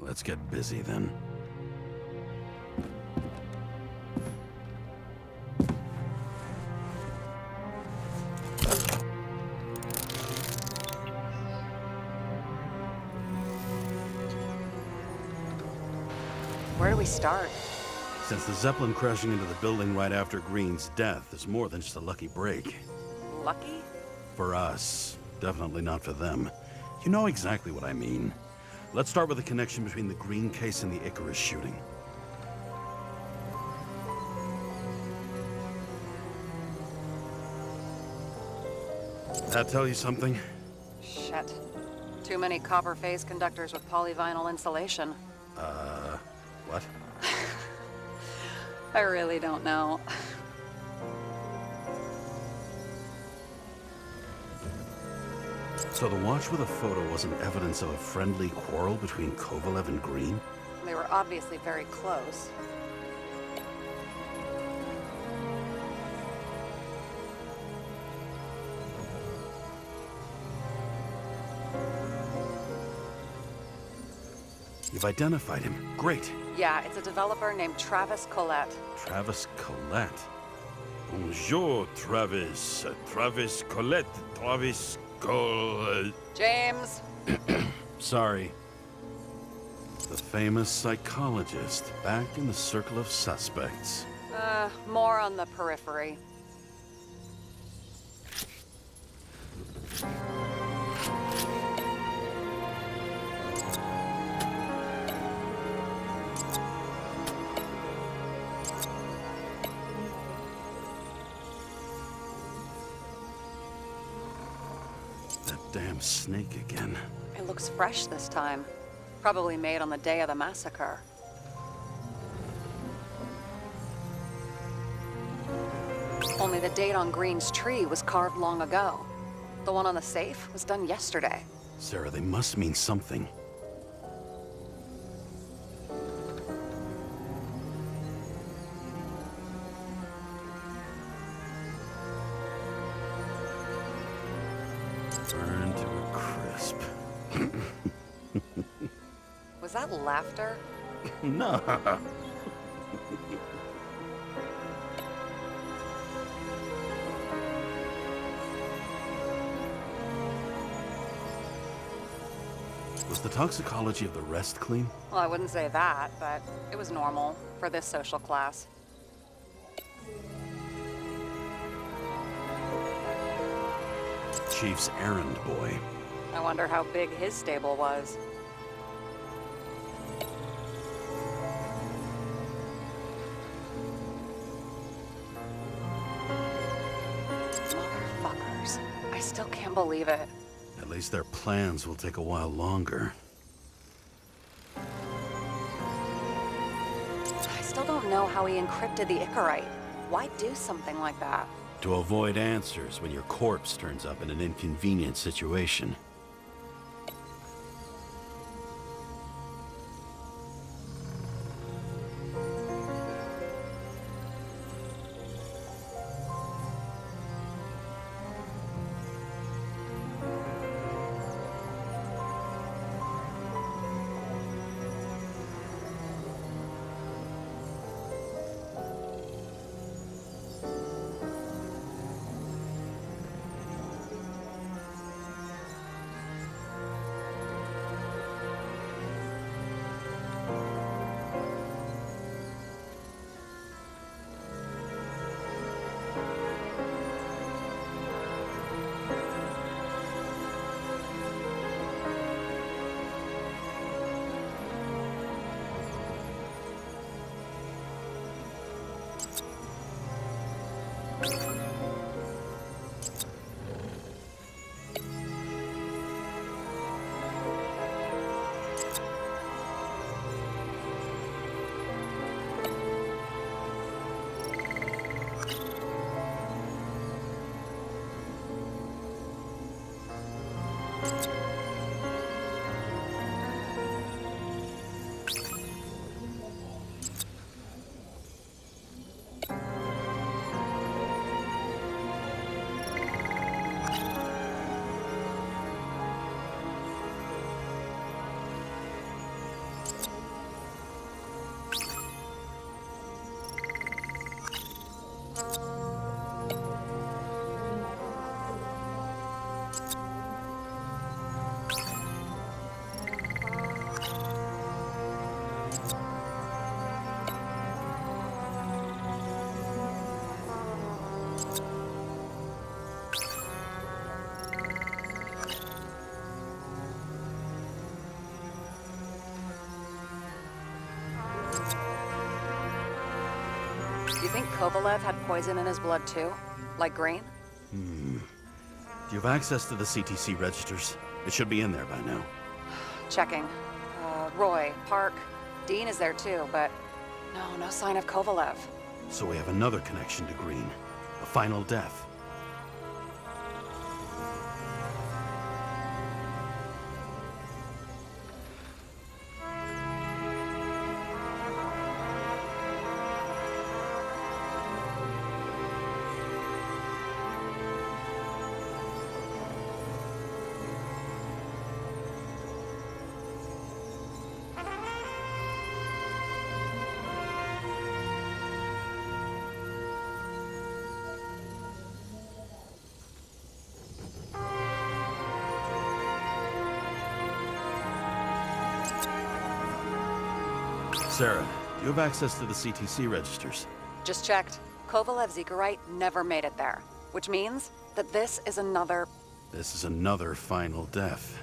Let's get busy then. Where do we start? Since the Zeppelin crashing into the building right after Green's death is more than just a lucky break. Lucky? For us. Definitely not for them. You know exactly what I mean. Let's start with the connection between the Green case and the Icarus shooting. That tell you something? Shit. Too many copper phase conductors with polyvinyl insulation. What? I really don't know. So the watch with a photo wasn't evidence of a friendly quarrel between Kovalev and Green? They were obviously very close. You've identified him. Great. Yeah, it's a developer named Travis Collette. Travis Collette. Bonjour, Travis. Travis Collette. Travis Col... James! Sorry. The famous psychologist, back in the circle of suspects. More on the periphery. That damn snake again. It looks fresh this time. Probably made on the day of the massacre. Only the date on Green's tree was carved long ago. The one on the safe was done yesterday. Sarah, they must mean something. Burned to a crisp. Was that laughter? No. Was the toxicology of the rest clean? Well, I wouldn't say that, but it was normal for this social class. Chief's errand boy. I wonder how big his stable was. Motherfuckers. I still can't believe it. At least their plans will take a while longer. I still don't know how he encrypted the Icarite. Why do something like that? To avoid answers when your corpse turns up in an inconvenient situation. You think Kovalev had poison in his blood too? Like Green? Do you have access to the CTC registers? It should be in there by now. Checking. Roy, Park, Dean is there too, but no sign of Kovalev. So we have another connection to Green. A final death. Sarah, do you have access to the CTC registers? Just checked. Kovalev Zekarite never made it there, which means that this is another... This is another final death.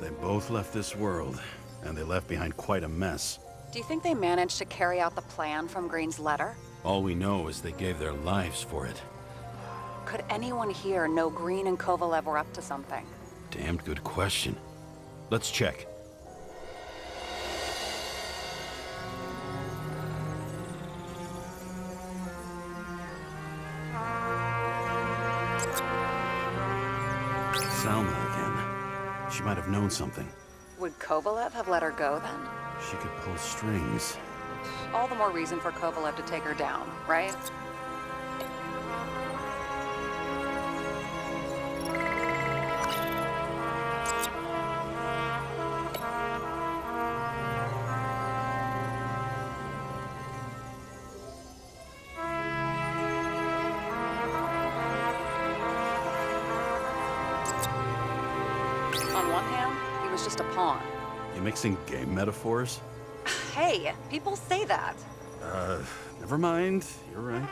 They both left this world, and they left behind quite a mess. Do you think they managed to carry out the plan from Green's letter? All we know is they gave their lives for it. Could anyone here know Green and Kovalev were up to something? Damned good question. Let's check. Salma again. She might have known something. Would Kovalev have let her go then? She could pull strings. All the more reason for Kovalev to take her down, right? On one hand, he was just a pawn. You mixing game metaphors? Hey, people say that. Never mind. You're right.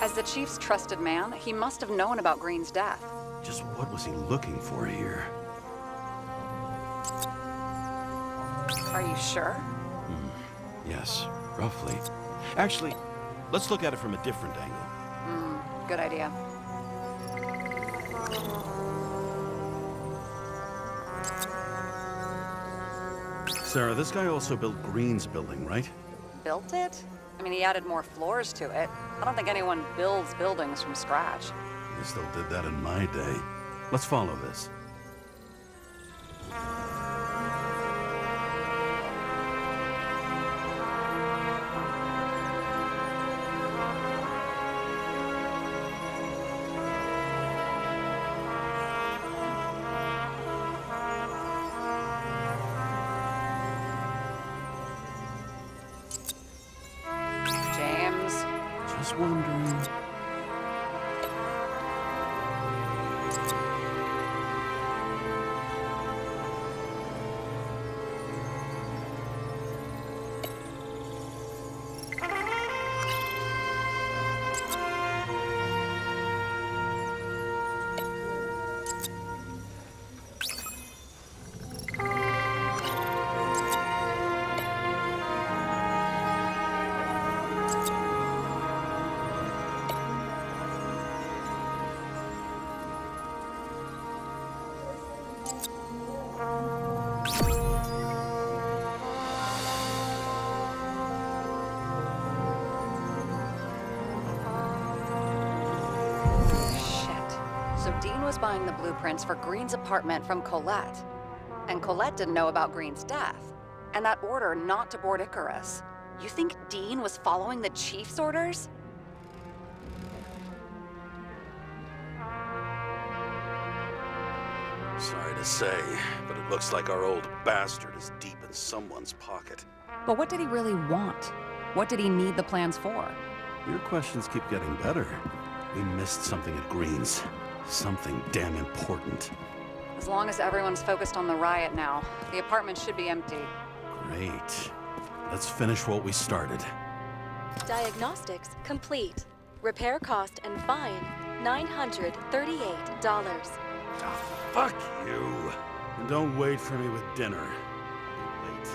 As the chief's trusted man, he must have known about Green's death. Just what was he looking for here? Are you sure? Yes, roughly. Actually, let's look at it from a different angle. Good idea. Sarah, this guy also built Green's building, right? Built it? I mean, he added more floors to it. I don't think anyone builds buildings from scratch. They still did that in my day. Let's follow this. James. Just wondering. So Dean was buying the blueprints for Green's apartment from Colette. And Colette didn't know about Green's death. And that order not to board Icarus. You think Dean was following the chief's orders? Sorry to say, but it looks like our old bastard is deep in someone's pocket. But what did he really want? What did he need the plans for? Your questions keep getting better. We missed something at Green's. Something damn important. As long as everyone's focused on the riot now, the apartment should be empty. Great. Let's finish what we started. Diagnostics complete. Repair cost and fine $938. Fuck you! And don't wait for me with dinner. Late.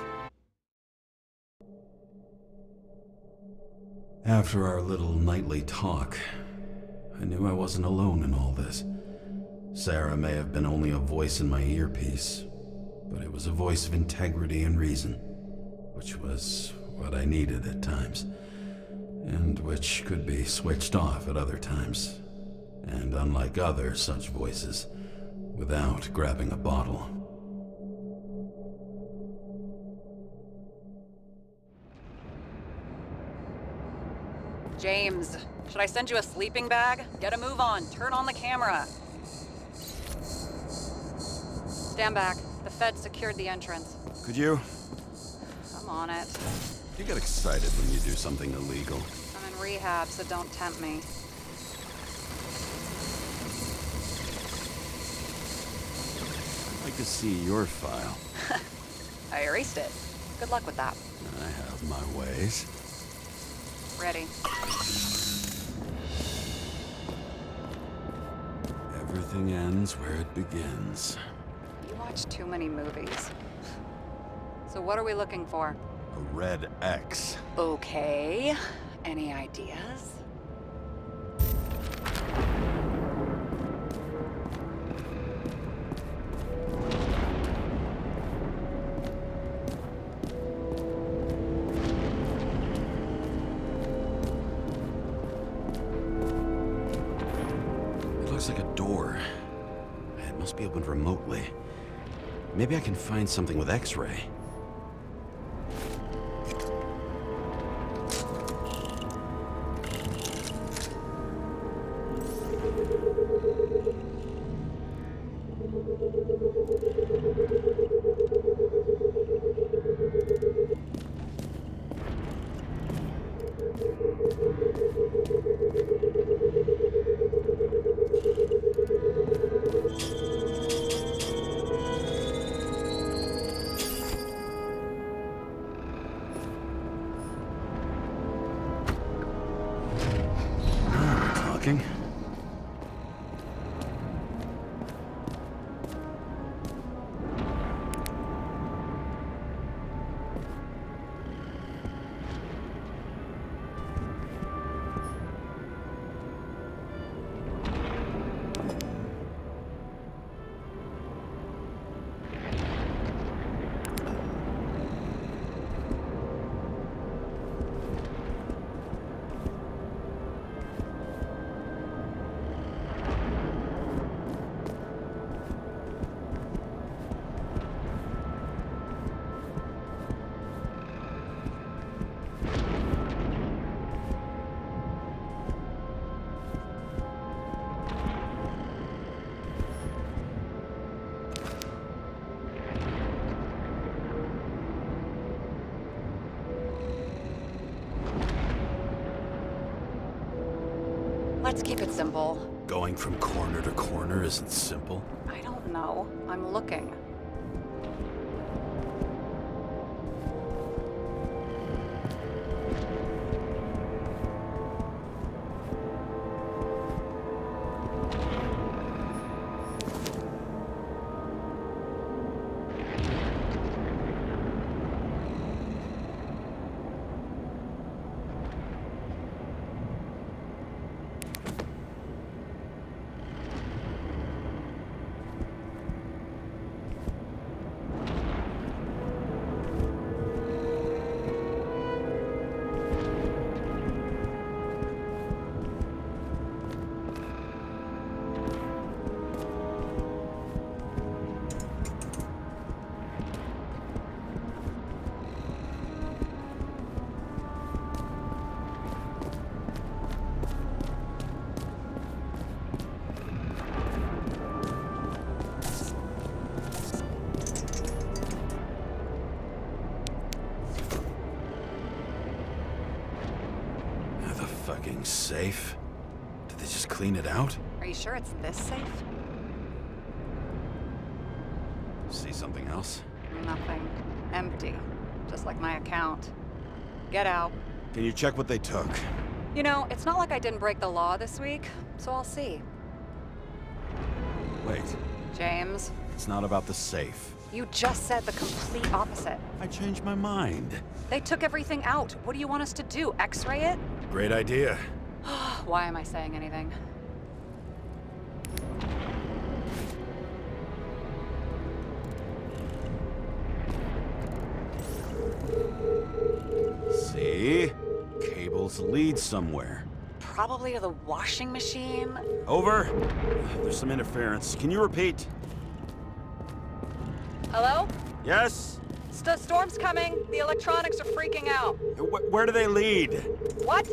After our little nightly talk, I knew I wasn't alone in all this. Sarah may have been only a voice in my earpiece, but it was a voice of integrity and reason, which was what I needed at times, and which could be switched off at other times, and unlike other such voices, without grabbing a bottle. James, should I send you a sleeping bag? Get a move on. Turn on the camera. Stand back. The Fed secured the entrance. Could you? I'm on it. You get excited when you do something illegal. I'm in rehab, so don't tempt me. I'd like to see your file. I erased it. Good luck with that. I have my ways. Ready. Everything ends where it begins. You watch too many movies. So what are we looking for? A red X. Okay. Any ideas? It looks like a door. It must be opened remotely. Maybe I can find something with X-ray. Talking. Let's keep it simple. Going from corner to corner isn't simple. I don't know. I'm looking. Fucking safe? Did they just clean it out? Are you sure it's this safe? See something else? Nothing. Empty. just like my account. Get out. Can you check what they took? You know, it's not like I didn't break the law this week, so I'll see. Wait, James, it's not about the safe. you just said the complete opposite. I changed my mind. They took everything out. What do you want us to do? X-ray it? Great idea. Why am I saying anything? See? Cables lead somewhere. Probably to the washing machine. Over. There's some interference. Can you repeat? Hello? Yes? Storm's coming. The electronics are freaking out. Where do they lead? What?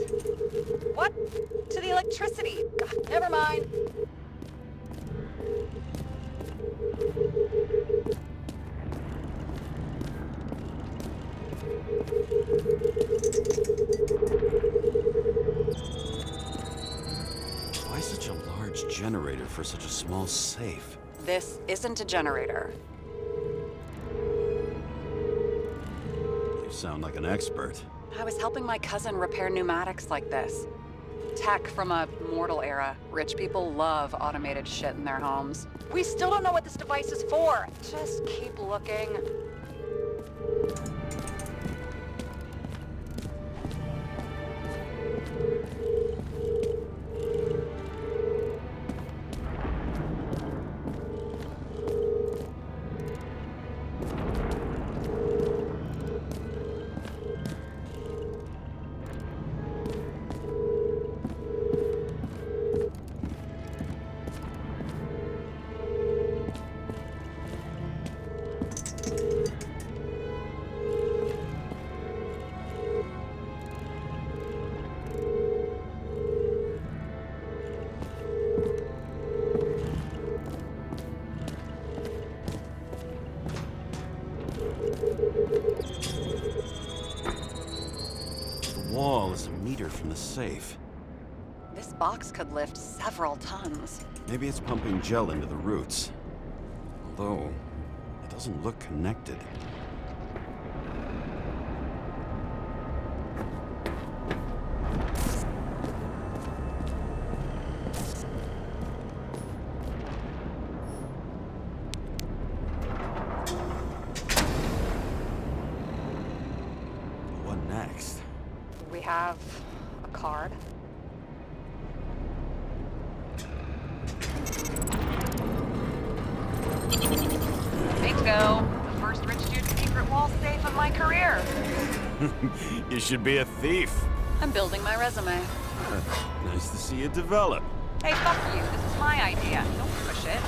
What? To the electricity. Ugh, never mind. Why such a large generator for such a small safe? This isn't a generator. You sound like an expert. I was helping my cousin repair pneumatics like this. Tech from a mortal era. Rich people love automated shit in their homes. We still don't know what this device is for. Just keep looking. The wall is a meter from the safe. This box could lift several tons. Maybe it's pumping gel into the roots. Although, it doesn't look connected. What next? We have a card. Bingo! The first rich dude's secret wall safe of my career. You should be a thief. I'm building my resume. Nice to see you develop. Hey, fuck you. This is my idea. Don't push it.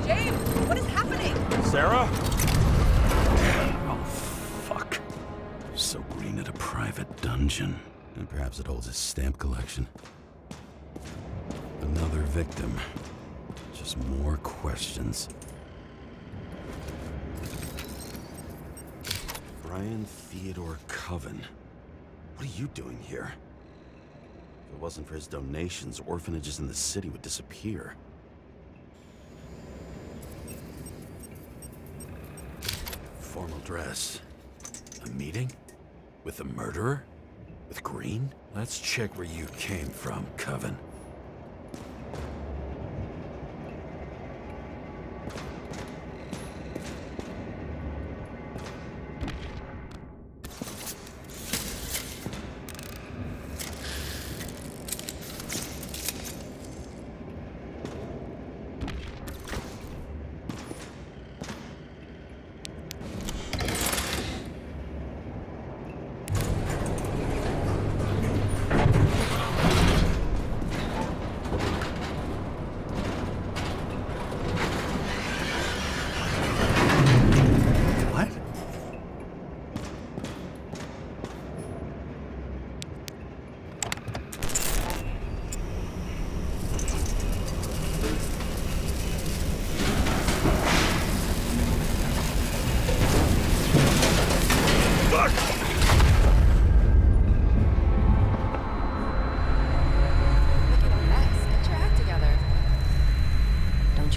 James, what is happening? Sarah? Oh, fuck. So Green at a private dungeon. And perhaps it holds his stamp collection. Another victim. Just more questions. Brian Theodore Coven. What are you doing here? If it wasn't for his donations, orphanages in the city would disappear. Formal dress. A meeting? With the murderer? With Green? Let's check where you came from, Coven.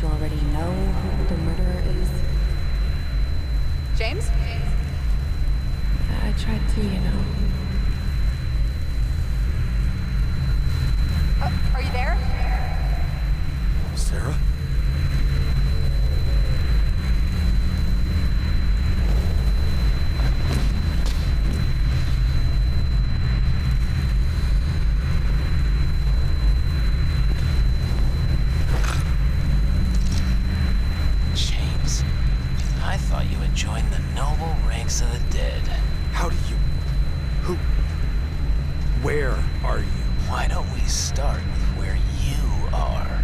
you already know who the murderer is? James? I tried to, you know. Are you there? Sarah? James, I thought you had joined the noble ranks of the dead. How do you... Who... Where are you? Why don't we start with where you are?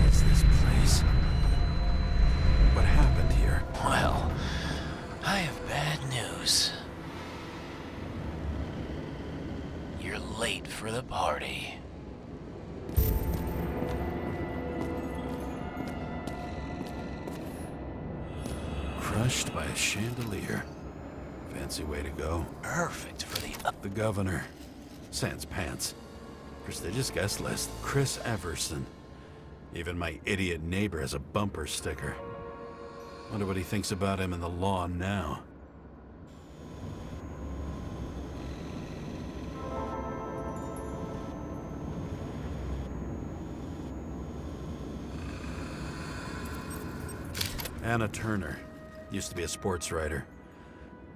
What's this place? What happened here? Well, I have bad news. You're late for the party. Crushed by a chandelier. Fancy way to go. Perfect for the The governor. Sans pants. Prestigious guest list. Chris Everson. Even my idiot neighbor has a bumper sticker. Wonder what he thinks about him in the law now. Anna Turner. Used to be a sports writer.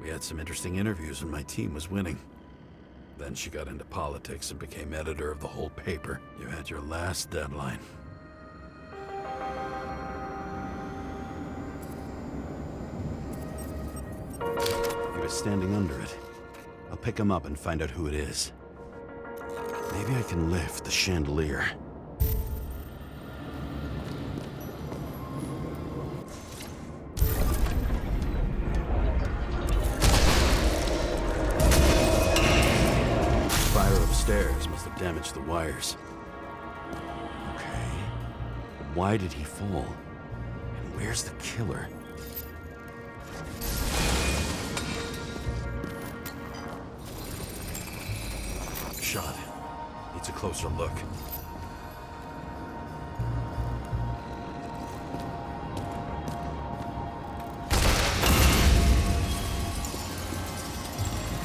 We had some interesting interviews when my team was winning. Then she got into politics and became editor of the whole paper. You had your last deadline. He was standing under it. I'll pick him up and find out who it is. Maybe I can lift the chandelier. Fire upstairs must have damaged the wires. Okay. Why did he fall? And where's the killer? Shot. Needs a closer look.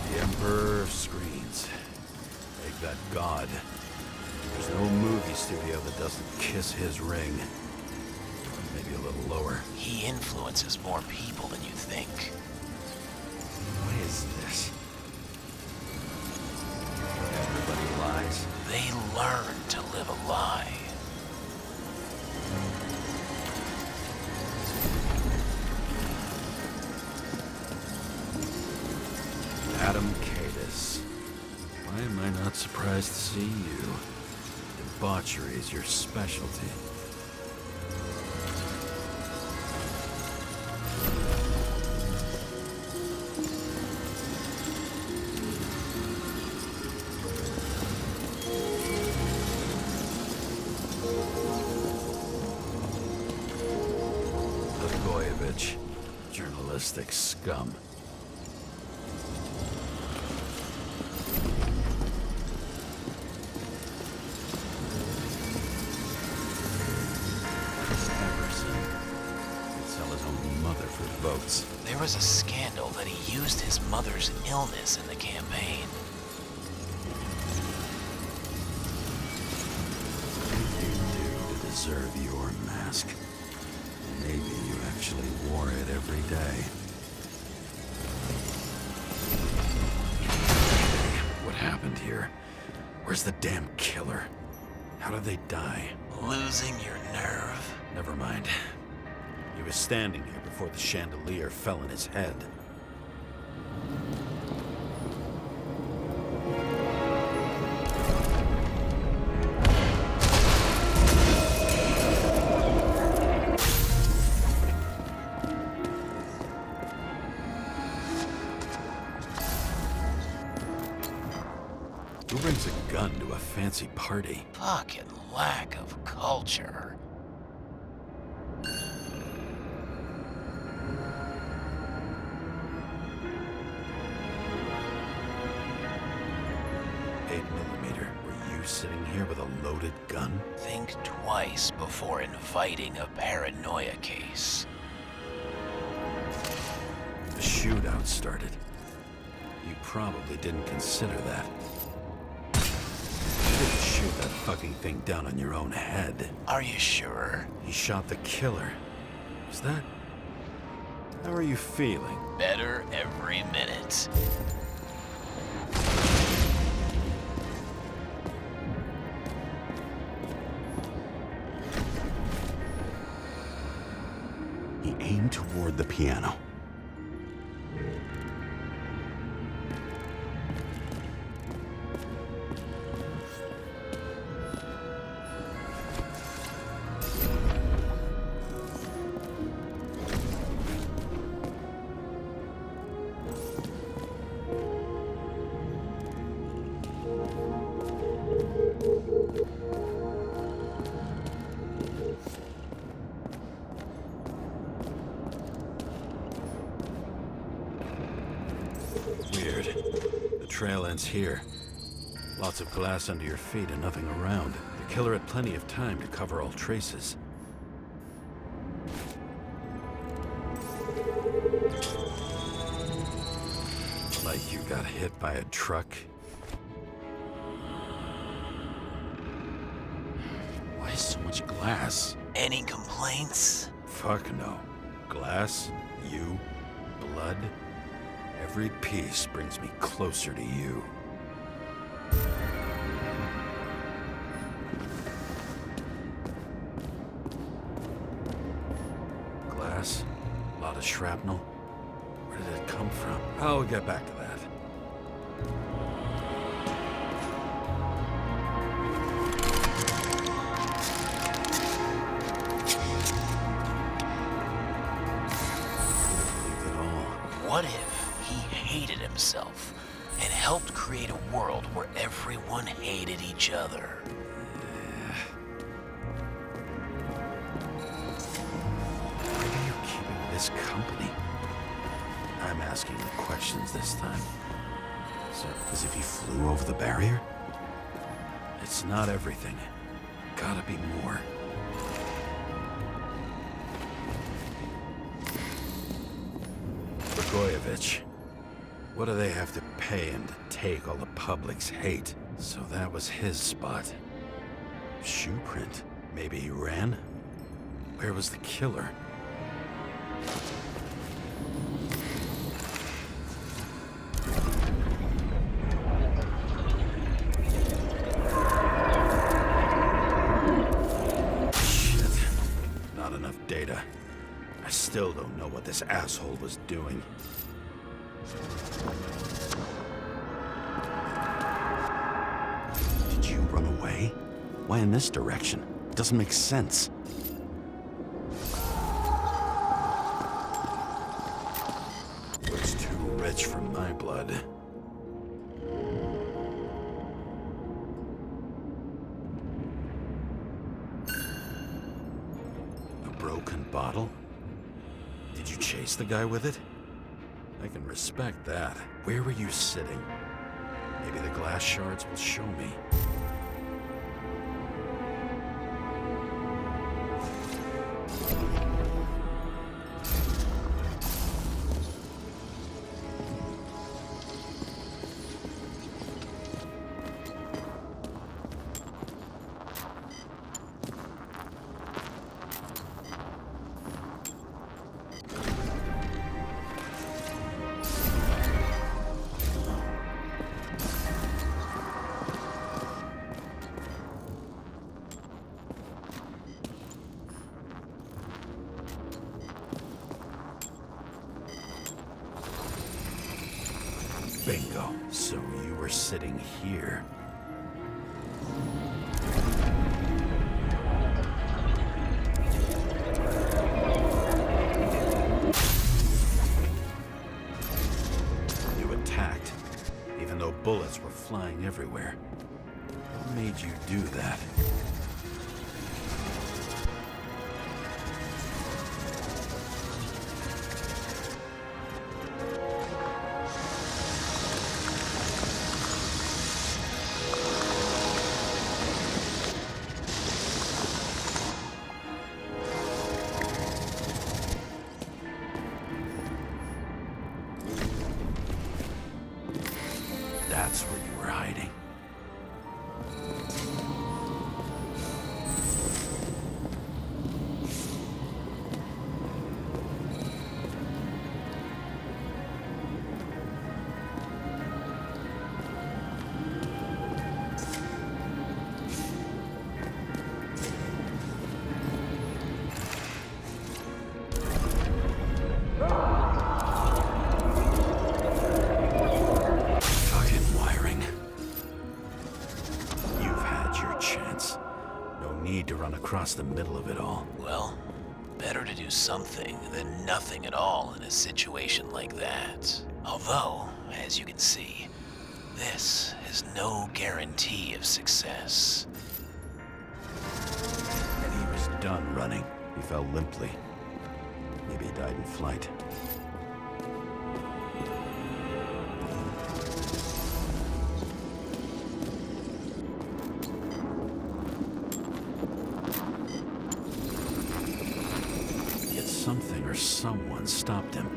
The Emperor of Screens. Make that god. There's no movie studio that doesn't kiss his ring. Maybe a little lower. He influences more people than you think. What is this? Everybody lies. They learn to live a lie. Adam Cadis. Why am I not surprised to see you? Debauchery is your specialty. Blagojevich, journalistic scum. Chris Everson could sell his own mother for votes. There was a scandal that he used his mother's illness in the campaign. What did you do to deserve your mask? Maybe you actually wore it every day. What happened here? Where's the damn killer? How did they die? Losing your nerve? Never mind. He was standing here before the chandelier fell on his head. Who brings a gun to a fancy party? Fucking lack of culture. $8mm. Were you sitting here with a loaded gun? Think twice before inviting a paranoia case. The shootout started. You probably didn't consider that. You didn't shoot that fucking thing down on your own head. Are you sure? He shot the killer. Is that... How are you feeling? Better every minute. He aimed toward the piano. Weird. The trail ends here. Lots of glass under your feet and nothing around. The killer had plenty of time to cover all traces. Like you got hit by a truck. Why so much glass? Any complaints? Fuck no. Glass, you, blood. Every piece brings me closer to you. Glass, a lot of shrapnel. Where did it come from? I'll get back to that. What if he hated himself and helped create a world where everyone hated each other? Why are you keeping this company? I'm asking the questions this time. So, as if you flew over the barrier? It's not everything. Gotta be more. Blagojevich. What do they have to pay him to take all the public's hate? So that was his spot. Shoe print. Maybe he ran? Where was the killer? Shit. Not enough data. I still don't know what this asshole was doing. Did you run away? Why in this direction? It doesn't make sense. Looks too rich for my blood. A broken bottle? Did you chase the guy with it? I can respect that. Where were you sitting? Maybe the glass shards will show me. Bingo. So you were sitting here. You attacked, even though bullets were flying everywhere. What made you do that? need to run across the middle of it all. Well, better to do something than nothing at all in a situation like that. Although, as you can see, this is no guarantee of success. And he was done running. He fell limply. Maybe he died in flight. Yet something or someone stopped him.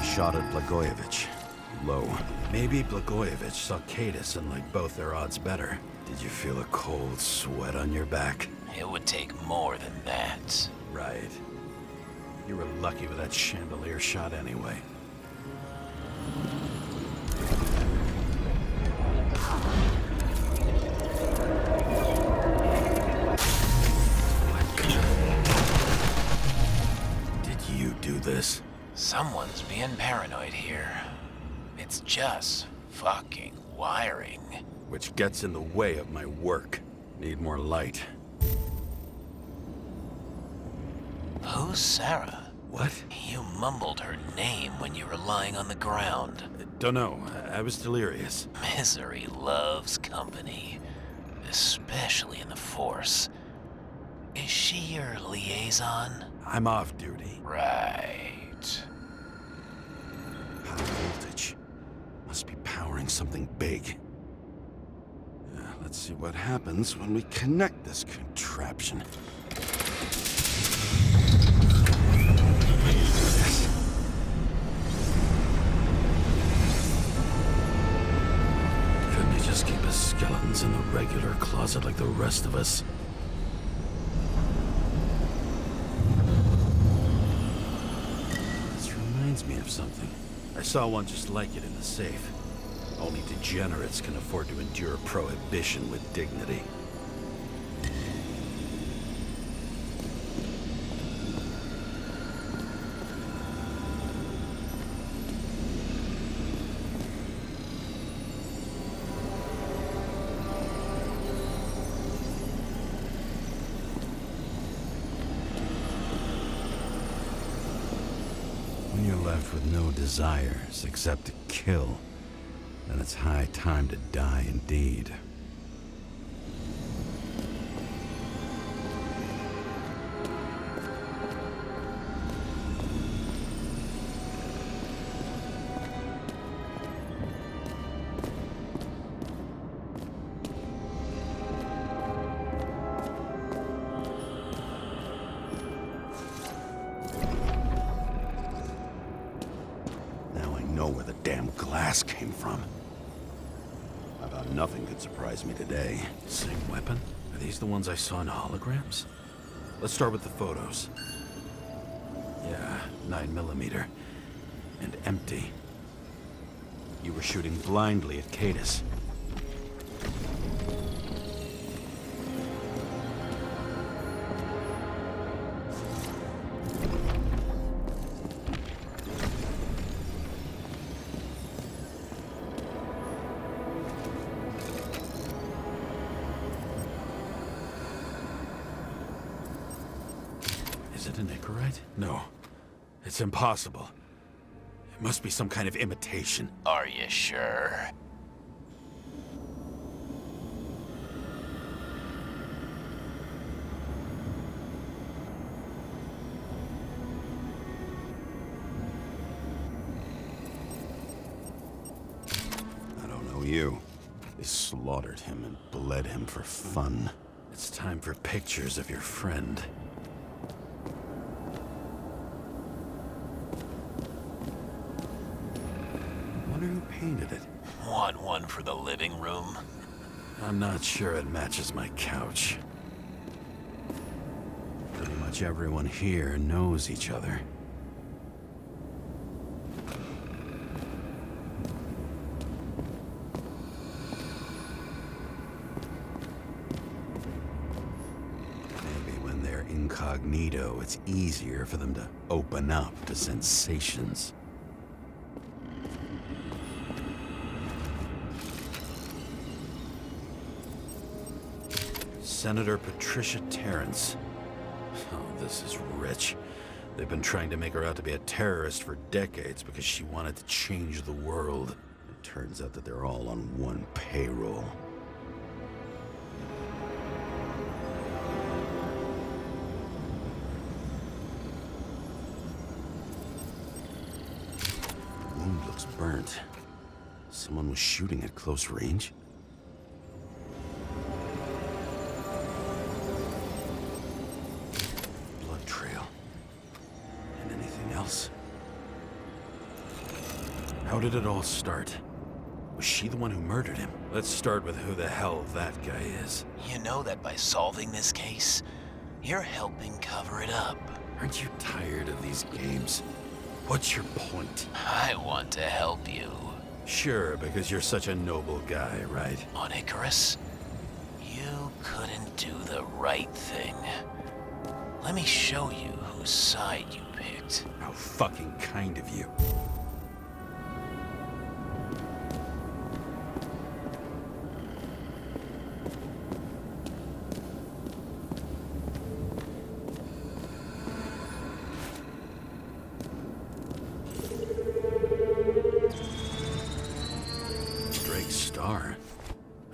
Shot at Blagojevich. Low. Maybe Blagojevich saw Cadis and liked both their odds better. Did you feel a cold sweat on your back? It would take more than that. Right. You were lucky with that chandelier shot anyway. Did you do this? Someone's being paranoid here. It's just fucking wiring. Which gets in the way of my work. Need more light. Who's Sarah? What? You mumbled her name when you were lying on the ground. Don't know. I was delirious. Misery loves company, especially in the Force. Is she your liaison? I'm off duty. Right. High voltage. Must be powering something big. Let's see what happens when we connect this contraption. Couldn't you just keep his skeletons in the regular closet like the rest of us? This reminds me of something. I saw one just like it in the safe. Only degenerates can afford to endure prohibition with dignity. When you're left with no desires except to kill, then it's high time to die indeed. Now I know where the damn glass came from. I thought nothing could surprise me today. Same weapon? Are these the ones I saw in holograms? Let's start with the photos. Yeah, 9mm. And empty. You were shooting blindly at Cadis. Is it an Icarite? No. It's impossible. It must be some kind of imitation. Are you sure? I don't know you. They slaughtered him and bled him for fun. It's time for pictures of your friend. Wonder who painted it. Want one for the living room? I'm not sure it matches my couch. Could be my much everyone here knows each other. Maybe when they're incognito, it's easier for them to open up to sensations. Senator Patricia Terrence. Oh, this is rich. They've been trying to make her out to be a terrorist for decades because she wanted to change the world. It turns out that they're all on one payroll. The wound looks burnt. Someone was shooting at close range? How did it all start? Was she the one who murdered him? Let's start with who the hell that guy is. You know that by solving this case, you're helping cover it up. Aren't you tired of these games? What's your point? I want to help you. Sure, because you're such a noble guy, right? On Icarus, you couldn't do the right thing. Let me show you whose side you picked. How fucking kind of you.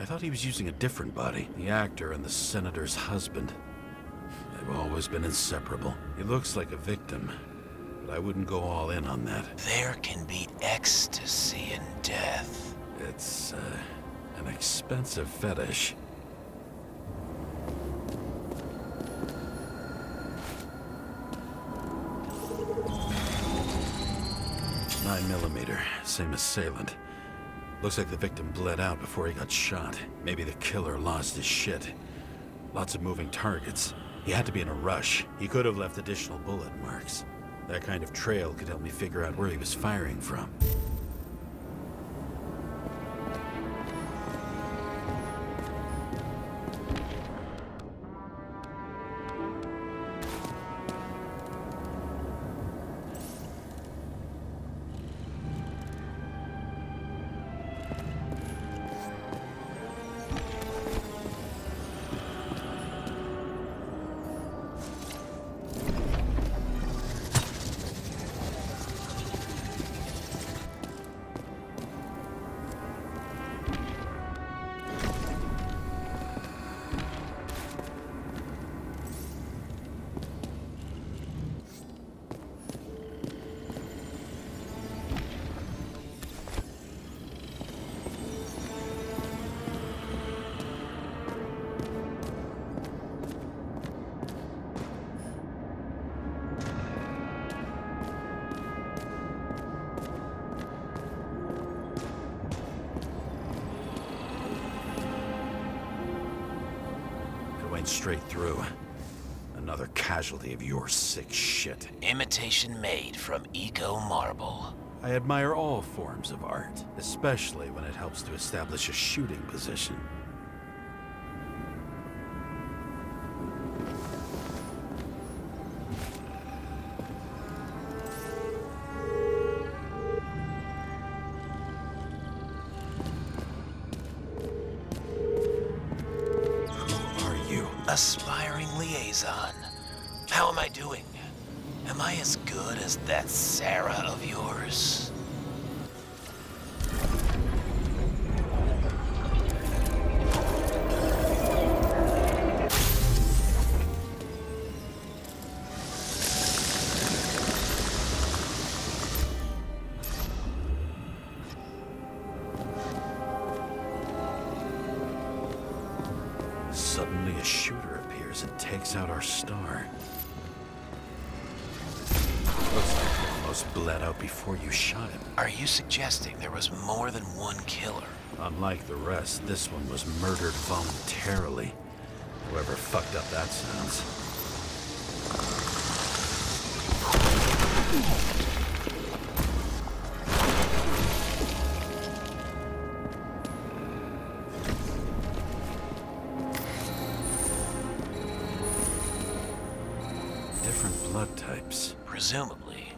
I thought he was using a different body. The actor and the senator's husband. They've always been inseparable. He looks like a victim, but I wouldn't go all in on that. There can be ecstasy in death. It's, an expensive fetish. .9mm, same assailant. Looks like the victim bled out before he got shot. Maybe the killer lost his shit. Lots of moving targets. He had to be in a rush. He could have left additional bullet marks. That kind of trail could help me figure out where he was firing from. Straight through. Another casualty of your sick shit. Imitation made from Eco Marble. I admire all forms of art, especially when it helps to establish a shooting position. Aspiring liaison. How am I doing? Am I as good as that Sarah of yours? Suddenly a shooter appears and takes out our star. Looks like he almost bled out before you shot him. Are you suggesting there was more than one killer? Unlike the rest, this one was murdered voluntarily. However fucked up that sounds. Different blood types. Presumably,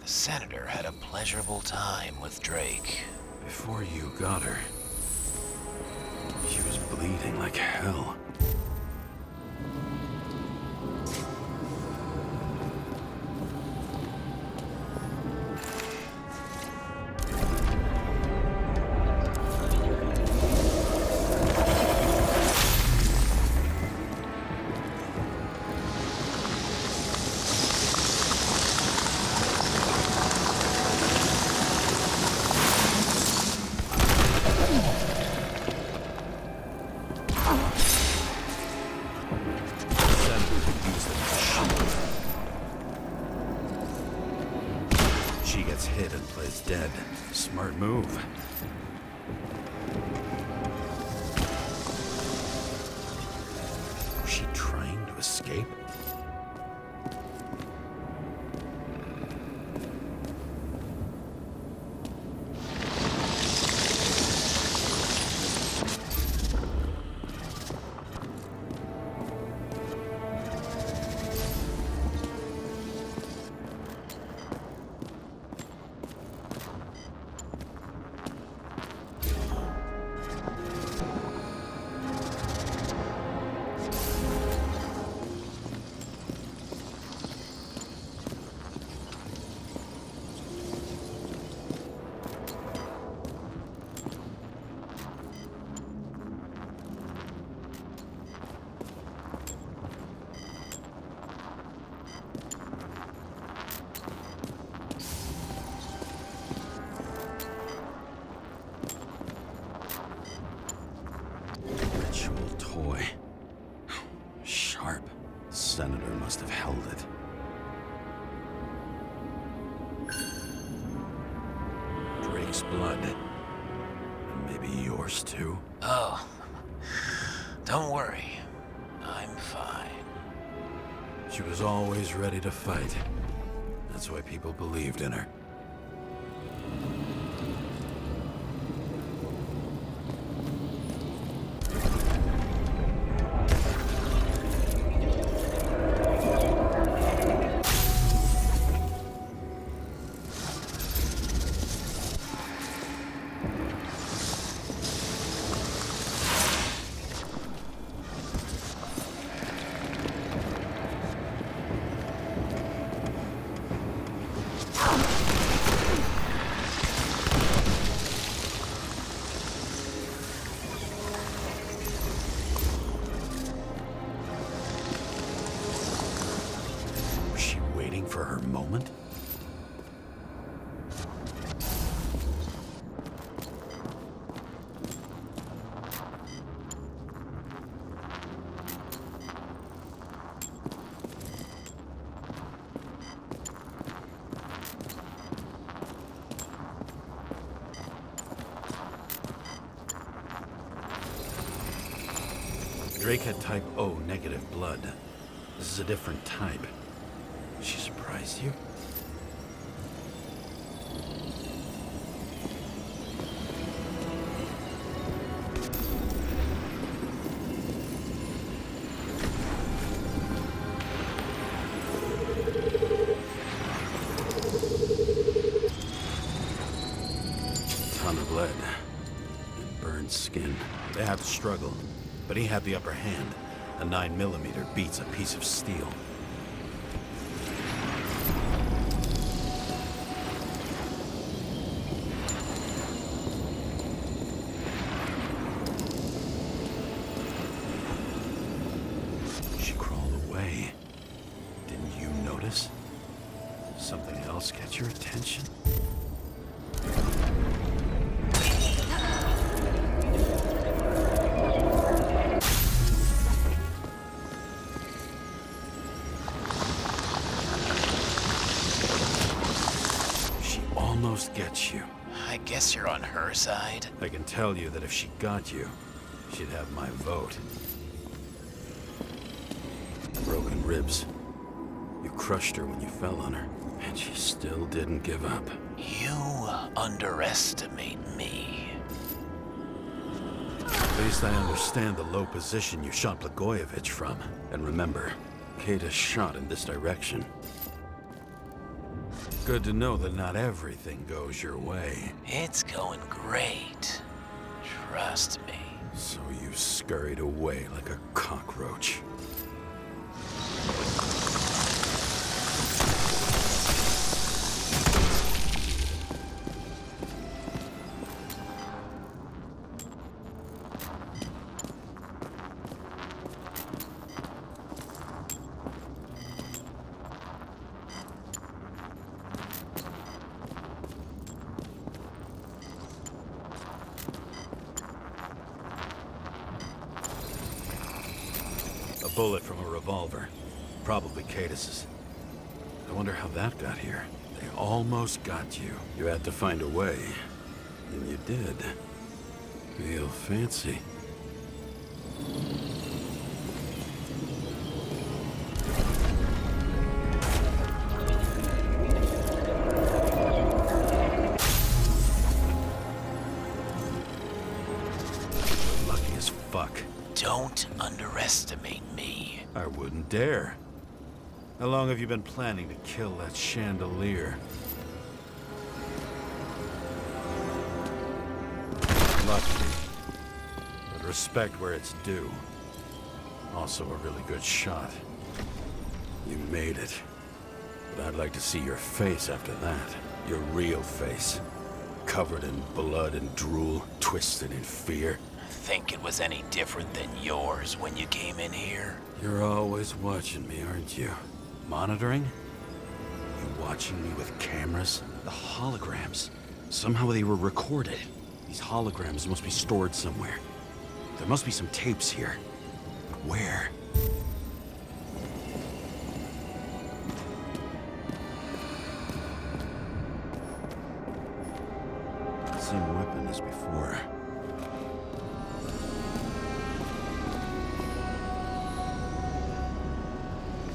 the Senator had a pleasurable time with Drake. Before you got her, she was bleeding like hell. She gets hit and plays dead. Smart move. Was she trying to escape? Ritual toy. Sharp. Senator must have held it. Drake's blood. And maybe yours too? Oh, don't worry. I'm fine. She was always ready to fight. That's why people believed in her. Was she waiting for her moment? Drake had type O negative blood. This is a different type. She surprised you? Ton of lead. And burned skin. They have to struggle. But he had the upper hand. A 9mm beats a piece of steel. She crawled away. Didn't you notice? Something else catch your attention? Almost gets you. I guess you're on her side. I can tell you that if she got you, she'd have my vote. Broken ribs. You crushed her when you fell on her. She still didn't give up. You underestimate me. At least I understand the low position you shot Blagojevich from. And remember, Kata shot in this direction. Good to know that not everything goes your way. It's going great. Trust me. So you scurried away like a cockroach. A bullet from a revolver. Probably Cadis's. I wonder how that got here. They almost got you. You had to find a way. And you did. Real fancy. You're lucky as fuck. Don't underestimate me. I wouldn't dare. How long have you been planning to kill that chandelier? Lucky. But respect where it's due. Also a really good shot. You made it. But I'd like to see your face after that. Your real face. Covered in blood and drool, twisted in fear. Think it was any different than yours when you came in here? You're always watching me, aren't you? Monitoring? You watching me with cameras? The holograms. Somehow they were recorded. These holograms must be stored somewhere. There must be some tapes here. But where? Same weapon as before.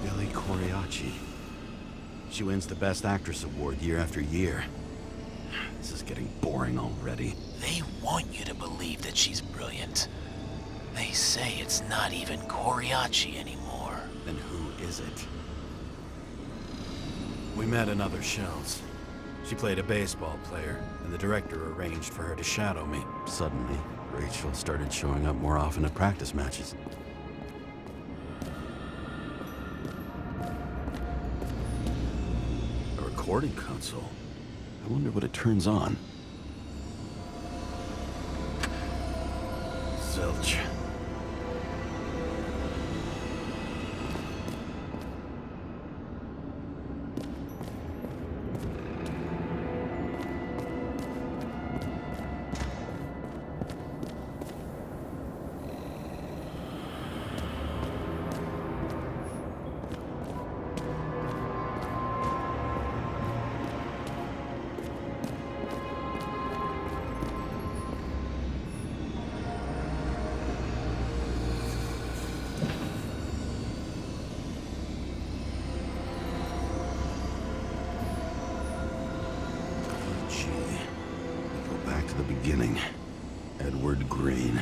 Billy Coriacci. She wins the Best Actress award year after year. This is getting boring already. They want you to believe that she's brilliant. They say it's not even Coriacci anymore. Then who is it? We met in other shells. She played a baseball player, and the director arranged for her to shadow me. Suddenly, Rachel started showing up more often at practice matches. A recording console? I wonder what it turns on. Zilch. Beginning. Edward Green.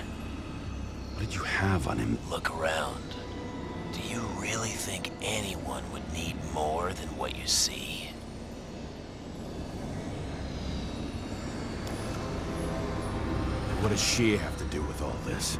What did you have on him? Look around. Do you really think anyone would need more than what you see? What does she have to do with all this?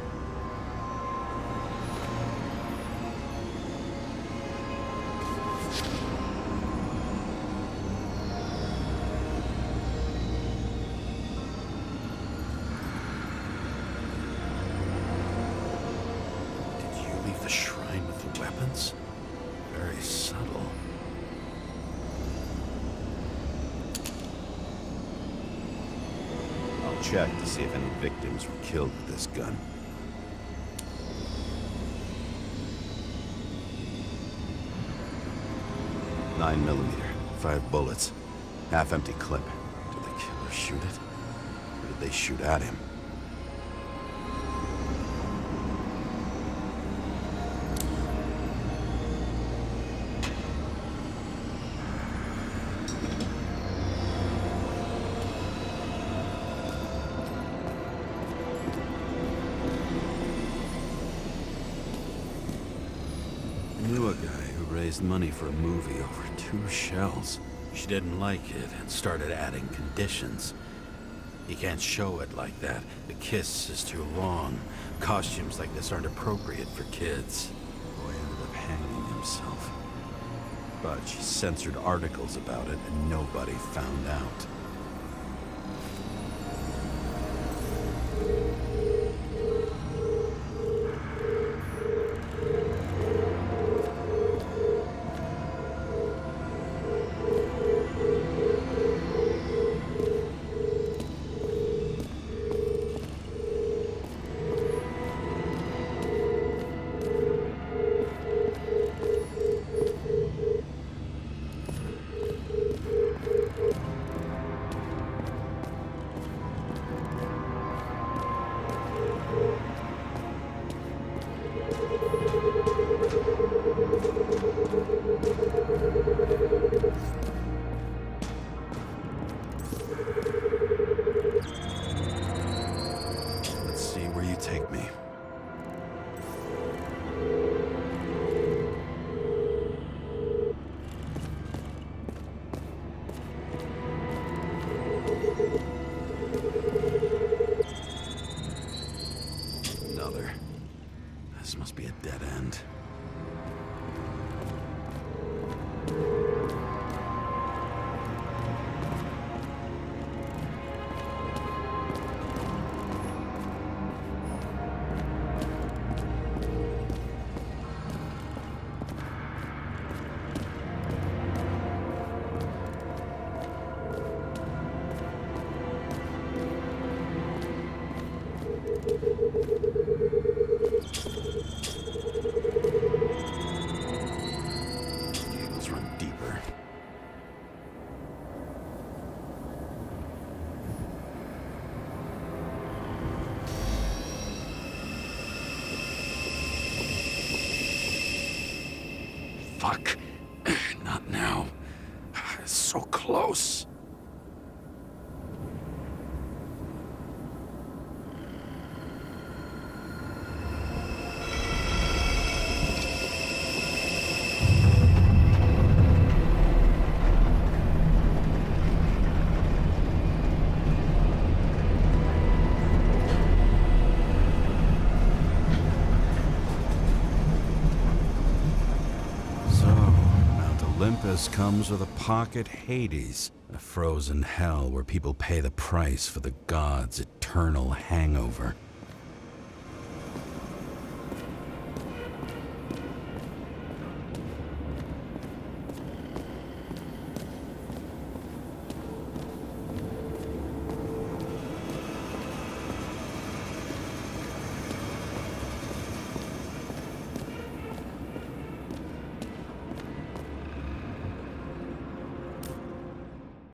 Very subtle. I'll check to see if any victims were killed with this gun. .9mm, 5 bullets, half-empty clip. Did the killer shoot it? Or did they shoot at him? raised money for a movie over 2 shells. She didn't like it and started adding conditions. You can't show it like that. The kiss is too long. Costumes like this aren't appropriate for kids. The boy ended up hanging himself. But she censored articles about it and nobody found out. Let's see where you take me. Another. This must be a dead end. Let's run deeper. Fuck. Not now. It's so close. Olympus comes with a pocket Hades, a frozen hell where people pay the price for the gods' eternal hangover.